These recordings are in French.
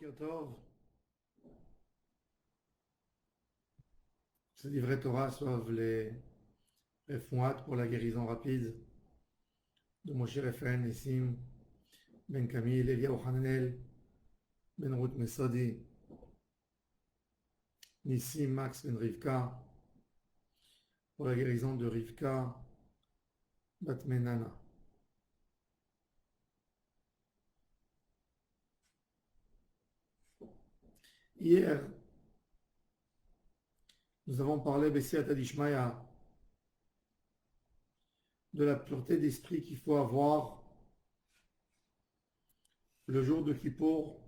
Boker Tov, ce livret Torah sauve les Refouat pour la guérison rapide de Moshe Refael Nissim, Ben Camille, Eliyahu Hananel, Ben Ruth Mesodi, Nissim Max Ben Rivka, pour la guérison de Rivka, Bat Menana. Hier, nous avons parlé, Bessiat Adishmaya, de la pureté d'esprit qu'il faut avoir le jour de Kippour,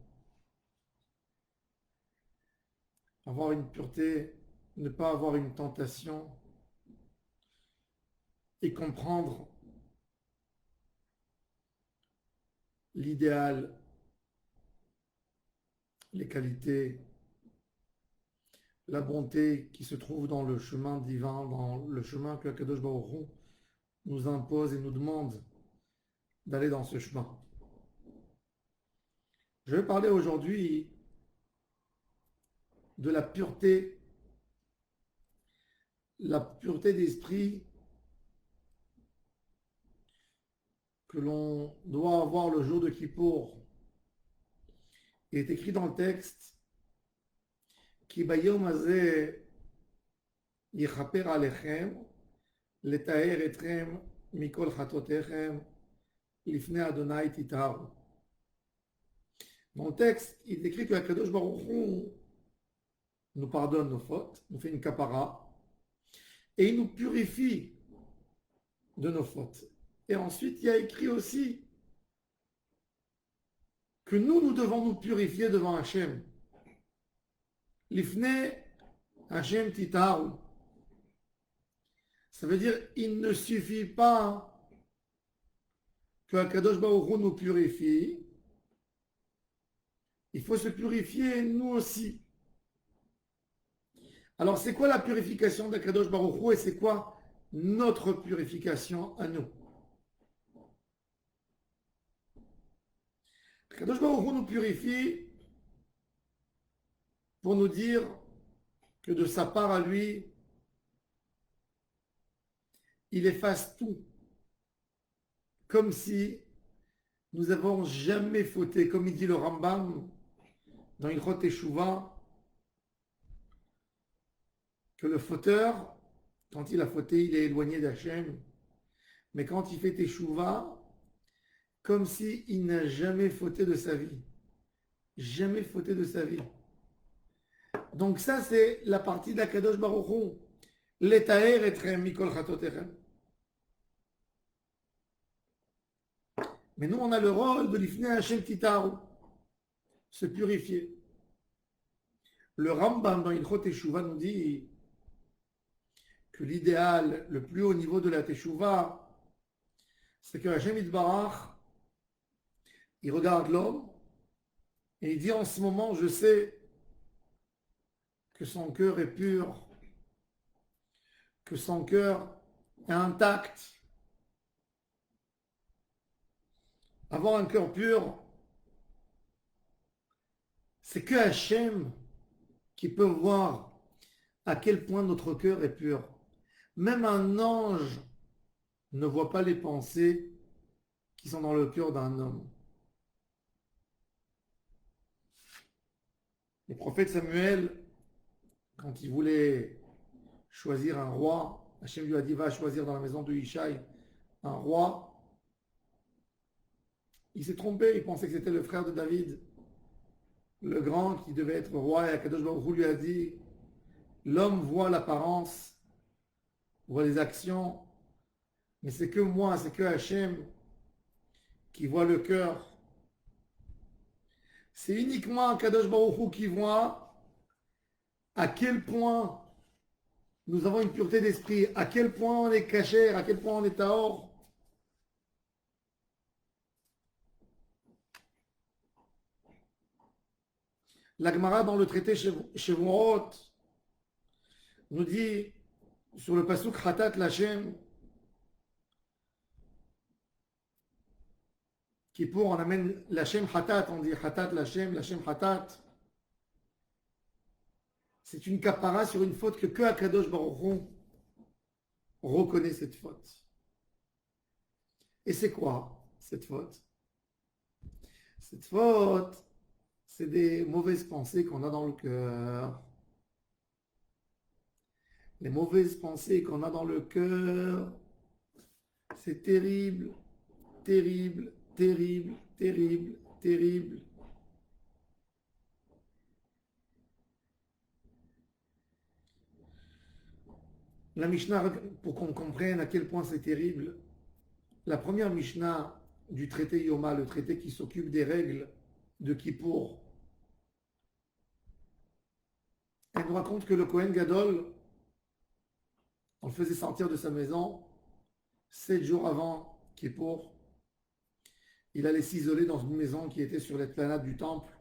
avoir une pureté, ne pas avoir une tentation et comprendre l'idéal, les qualités, la bonté qui se trouve dans le chemin divin, dans le chemin que Kadosh Baruch Hu nous impose et nous demande d'aller dans ce chemin. Je vais parler aujourd'hui de la pureté d'esprit que l'on doit avoir le jour de Kippour. Il est écrit dans le texte Ki bayom hazeh yichaper alechem letaer etrem mikol chatotechem lifnei Adonai titaru. Dans le texte, il est écrit que Kadosh Baruch Hu nous pardonne nos fautes, nous fait une kapara, et il nous purifie de nos fautes. Et ensuite, il y a écrit aussi que nous devons nous purifier devant Hachem. Lifne Hachem Titaru. Ça veut dire, il ne suffit pas que Akadosh Baruch Hu nous purifie, il faut se purifier nous aussi. Alors, c'est quoi la purification d'Akadosh Baruch Hu et c'est quoi notre purification à nous? Akadosh Baruch Hu nous purifie pour nous dire que de sa part à lui, il efface tout, comme si nous n'avons jamais fauté, comme il dit le Rambam dans Ilchot Teshuvah, que le fauteur, quand il a fauté, il est éloigné d'Hachem, mais quand il fait Teshuvah, comme s'il n'a jamais fauté de sa vie. Jamais fauté de sa vie. Donc ça, c'est la partie d'Akadosh Baruch Hu. L'etaer etrem mikol chatotechem. Mais nous, on a le rôle de l'ifne Hachem Titaru, se purifier. Le Rambam dans Ilchot Teshuvah nous dit que l'idéal, le plus haut niveau de la Teshuvah, c'est que Hachem Yitbarach, il regarde l'homme et il dit en ce moment, je sais que son cœur est pur, que son cœur est intact. Avoir un cœur pur, c'est que Hachem qui peut voir à quel point notre cœur est pur. Même un ange ne voit pas les pensées qui sont dans le cœur d'un homme. Le prophète Samuel, quand il voulait choisir un roi, Hachem lui a dit va choisir dans la maison de Ishaï un roi. Il s'est trompé, il pensait que c'était le frère de David, le grand qui devait être roi, et Akadosh Baruch Hu lui a dit l'homme voit l'apparence, voit les actions, mais c'est que moi, c'est que Hachem qui voit le cœur. C'est uniquement Akadosh Baruch Hu qui voit à quel point nous avons une pureté d'esprit, à quel point on est caché, à quel point on est tahor. La Gemara dans le traité Shevuot nous dit sur le pasuk Khatat Lachem Kippour, on amène l'Hachem Hatat, on dit Hatat l'Hachem Hatat. C'est une kapara sur une faute que Akadosh Baruch Hu reconnaît cette faute. Et c'est quoi cette faute? Cette faute, c'est des mauvaises pensées qu'on a dans le cœur. Les mauvaises pensées qu'on a dans le cœur, c'est terrible, terrible, terrible, terrible, terrible. La Mishnah, pour qu'on comprenne à quel point c'est terrible, la première Mishnah du traité Yoma, le traité qui s'occupe des règles de Kippour, elle nous raconte que le Kohen Gadol, on le faisait sortir de sa maison 7 jours avant Kippour. Il allait s'isoler dans une maison qui était sur l'esplanade du temple.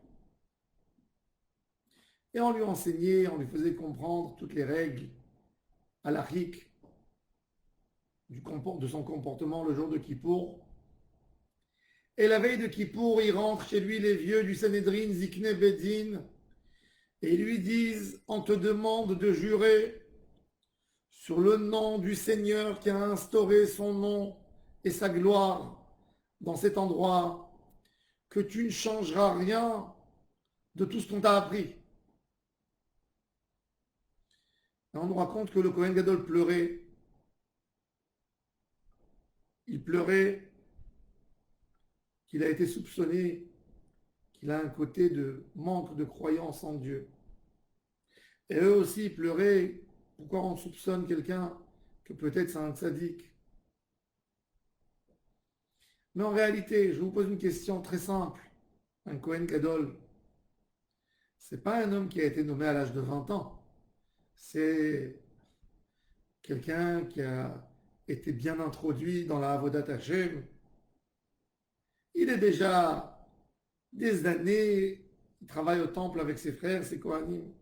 Et on lui enseignait, on lui faisait comprendre toutes les règles halachiques de son comportement le jour de Kippour. Et la veille de Kippour, il rentre chez lui les vieux du Sanhedrin, Zikne Bedin, et ils lui disent, on te demande de jurer sur le nom du Seigneur qui a instauré son nom et sa gloire dans cet endroit, que tu ne changeras rien de tout ce qu'on t'a appris. Et on nous raconte que le Kohen Gadol pleurait. Il pleurait qu'il a été soupçonné, qu'il a un côté de manque de croyance en Dieu. Et eux aussi pleuraient. Pourquoi on soupçonne quelqu'un que peut-être c'est un tzaddik? Mais en réalité, je vous pose une question très simple. Un Kohen Gadol, c'est pas un homme qui a été nommé à l'âge de 20 ans. C'est quelqu'un qui a été bien introduit dans la Avodat Hashem. Il est déjà des années, il travaille au temple avec ses frères, ses Kohanim.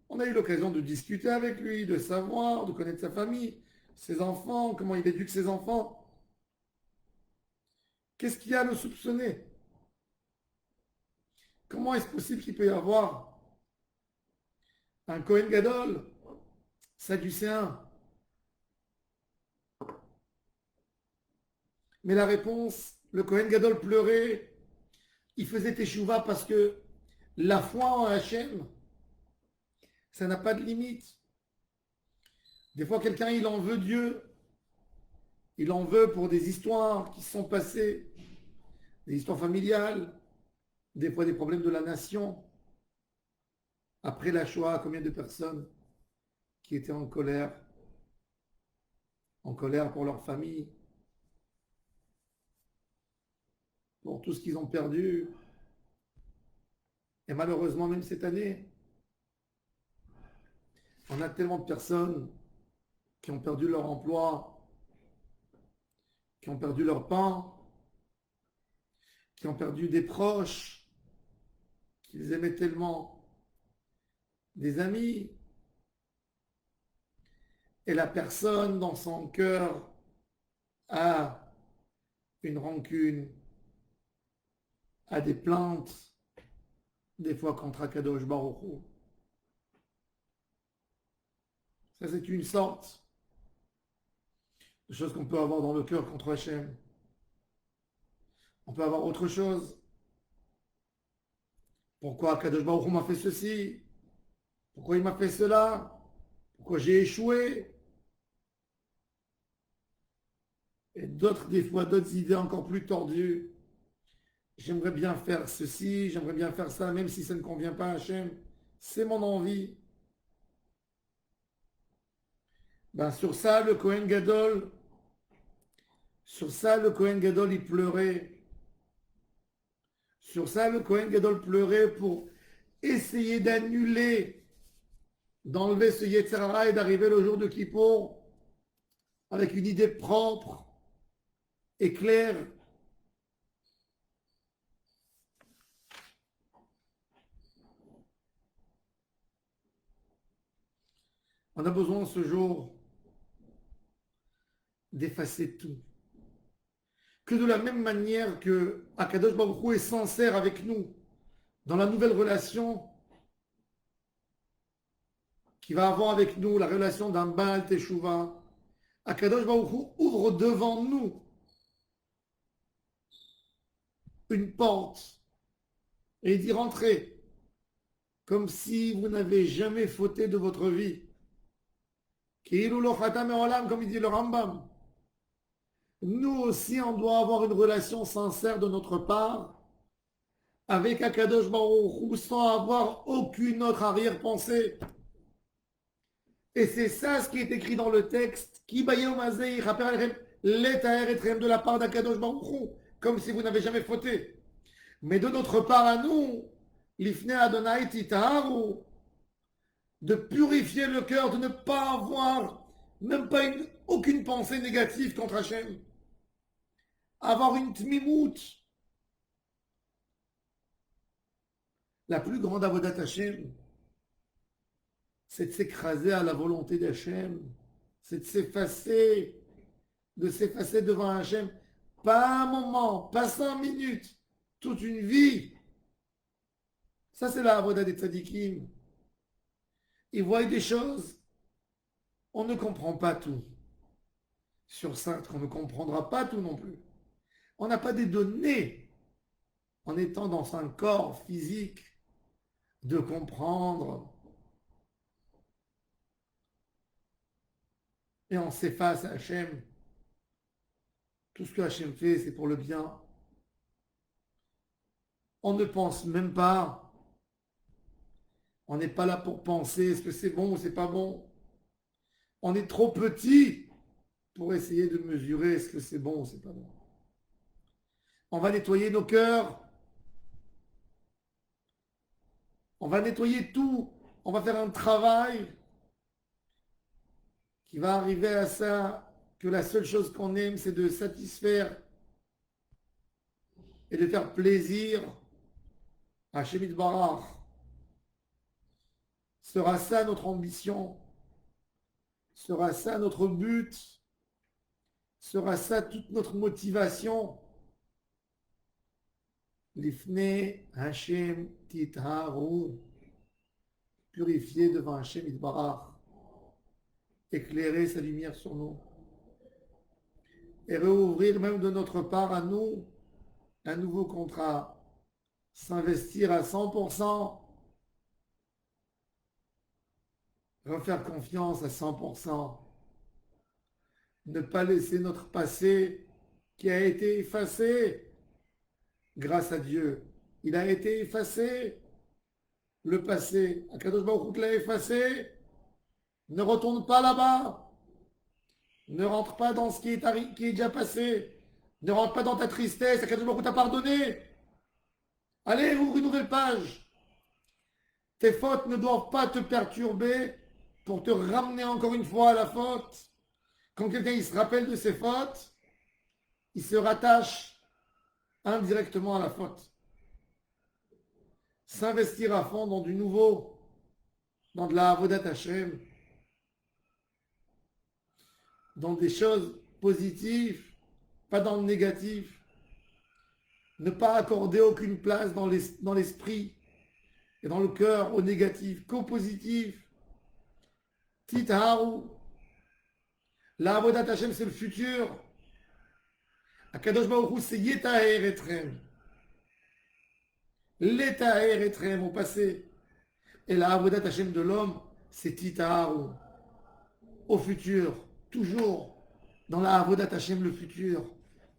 On a eu l'occasion de discuter avec lui, de savoir, de connaître sa famille, ses enfants, comment il éduque ses enfants. Qu'est-ce qu'il y a à le soupçonner? Comment est-ce possible qu'il peut y avoir un Kohen Gadol, sadducéen? Mais la réponse, le Kohen Gadol pleurait, il faisait teshuva parce que la foi en Hachem, ça n'a pas de limite. Des fois, quelqu'un, il en veut Dieu, il en veut pour des histoires qui se sont passées, des histoires familiales, des fois des problèmes de la nation. Après la Shoah, combien de personnes qui étaient en colère pour leur famille, pour tout ce qu'ils ont perdu. Et malheureusement, même cette année, on a tellement de personnes qui ont perdu leur emploi, qui ont perdu leur pain, qui ont perdu des proches qu'ils aimaient tellement, des amis. Et la personne dans son cœur a une rancune, a des plaintes, des fois contre Akadosh Baruch Hu. Ça, c'est une sorte de chose qu'on peut avoir dans le cœur contre Hachem. On peut avoir autre chose. Pourquoi Akadosh Baruch Hu m'a fait ceci? Pourquoi il m'a fait cela? Pourquoi j'ai échoué? Et d'autres, des fois, d'autres idées encore plus tordues. J'aimerais bien faire ceci, j'aimerais bien faire ça, même si ça ne convient pas à Hachem. C'est mon envie. Ben, sur ça, le Kohen Gadol, il pleurait. Sur ça, le Kohen Gadol pleurait pour essayer d'annuler, d'enlever ce Yetzer Hara et d'arriver le jour de Kippour avec une idée propre et claire. On a besoin ce jour d'effacer tout. que de la même manière que Akadosh Baruch Hu est sincère avec nous dans la nouvelle relation qu'il va avoir avec nous, la relation d'un Baal Teshuvah, Akadosh Baruch Hu ouvre devant nous une porte et dit rentrez, comme si vous n'avez jamais fauté de votre vie. Comme il dit le Rambam. Nous aussi, on doit avoir une relation sincère de notre part avec Akadosh Baruch Hu sans avoir aucune autre arrière-pensée. Et c'est ça ce qui est écrit dans le texte. Qui de la part d'Akadosh Baruch Hu, comme si vous n'avez jamais fauté. Mais de notre part à nous, l'ifne Adonai titaharu, de purifier le cœur, de ne pas avoir même pas aucune pensée négative contre Hachem. Avoir une tmimout. La plus grande avodat Hachem, c'est de s'écraser à la volonté d'Hachem, c'est de s'effacer devant Hachem, pas un moment, pas 5 minutes, toute une vie. Ça, c'est la avodat des tzadikim. Ils voient des choses, on ne comprend pas tout. Sur 5, on ne comprendra pas tout non plus. On n'a pas des données en étant dans un corps physique de comprendre. Et on s'efface à Hachem. Tout ce que Hachem fait, c'est pour le bien. On ne pense même pas. On n'est pas là pour penser est-ce que c'est bon ou c'est pas bon. On est trop petit pour essayer de mesurer est-ce que c'est bon ou c'est pas bon. On va nettoyer nos cœurs. On va nettoyer tout. On va faire un travail qui va arriver à ça que la seule chose qu'on aime, c'est de satisfaire et de faire plaisir à Shemit Barach. Sera ça notre ambition? Sera ça notre but? Sera ça toute notre motivation? L'ifne Hashem titharu, purifier devant Hashem Itbarach, éclairer sa lumière sur nous et réouvrir même de notre part à nous un nouveau contrat, s'investir à 100%, refaire confiance à 100%, ne pas laisser notre passé qui a été effacé grâce à Dieu. Il a été effacé, le passé. Akadosh Baruch Hu l'a effacé. Ne retourne pas là-bas. Ne rentre pas dans ce qui est déjà passé. Ne rentre pas dans ta tristesse. Akadosh Baruch Hu t'a pardonné. Allez, ouvre une nouvelle page. Tes fautes ne doivent pas te perturber pour te ramener encore une fois à la faute. Quand quelqu'un il se rappelle de ses fautes, il se rattache indirectement à la faute. S'investir à fond dans du nouveau, dans de la avodat Hashem, dans des choses positives, pas dans le négatif. Ne pas accorder aucune place dans l'esprit et dans le cœur au négatif, qu'au positif. Titharu. La avodat Hashem, c'est le futur. Akadosh Baruch Hu, c'est Yetaher Etrem. L'Etaher Etrem au passé. Et la avodat Hashem de l'homme, c'est Titharu. Au futur, toujours dans la avodat Hashem, le futur.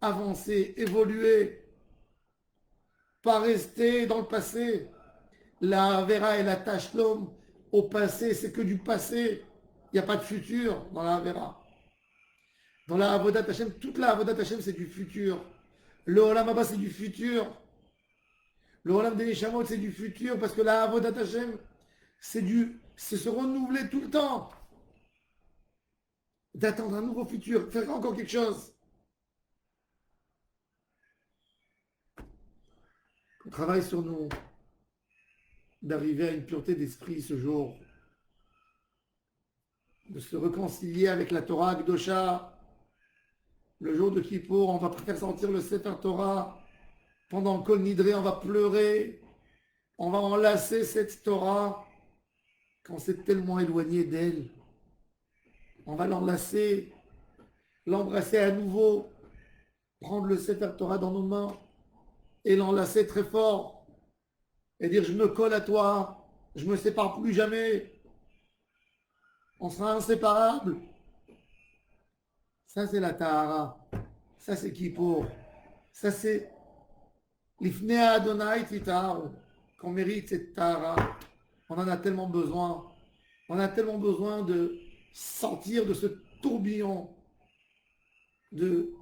Avancer, évoluer. Pas rester dans le passé. La Avera et la Tashlom au passé, c'est que du passé. Il n'y a pas de futur dans la Avera. Dans la Avodat Hashem, toute la Avodat Hashem, c'est du futur. Le Olam Abba, c'est du futur. Le Olam des Neshamot, c'est du futur parce que la Avodat Hashem, c'est se renouveler tout le temps. D'attendre un nouveau futur, faire encore quelque chose. On travaille sur nous, d'arriver à une pureté d'esprit ce jour, de se réconcilier avec la Torah Gdosha, le jour de Kippour, on va faire sortir le Sefer Torah. Pendant Kol Nidré, on va pleurer. On va enlacer cette Torah quand c'est tellement éloigné d'elle. On va l'enlacer, l'embrasser à nouveau, prendre le Sefer Torah dans nos mains et l'enlacer très fort et dire je me colle à toi, je me sépare plus jamais, on sera inséparables. Ça c'est la Tahara, ça c'est Kippour, ça c'est l'Ifnei Adonai Titar, qu'on mérite cette Tahara. On en a tellement besoin, on a tellement besoin de sortir de ce tourbillon de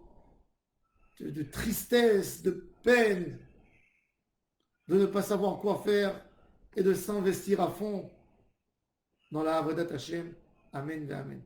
tristesse, de peine, de ne pas savoir quoi faire et de s'investir à fond dans la Avodat Hashem. Amen, amen.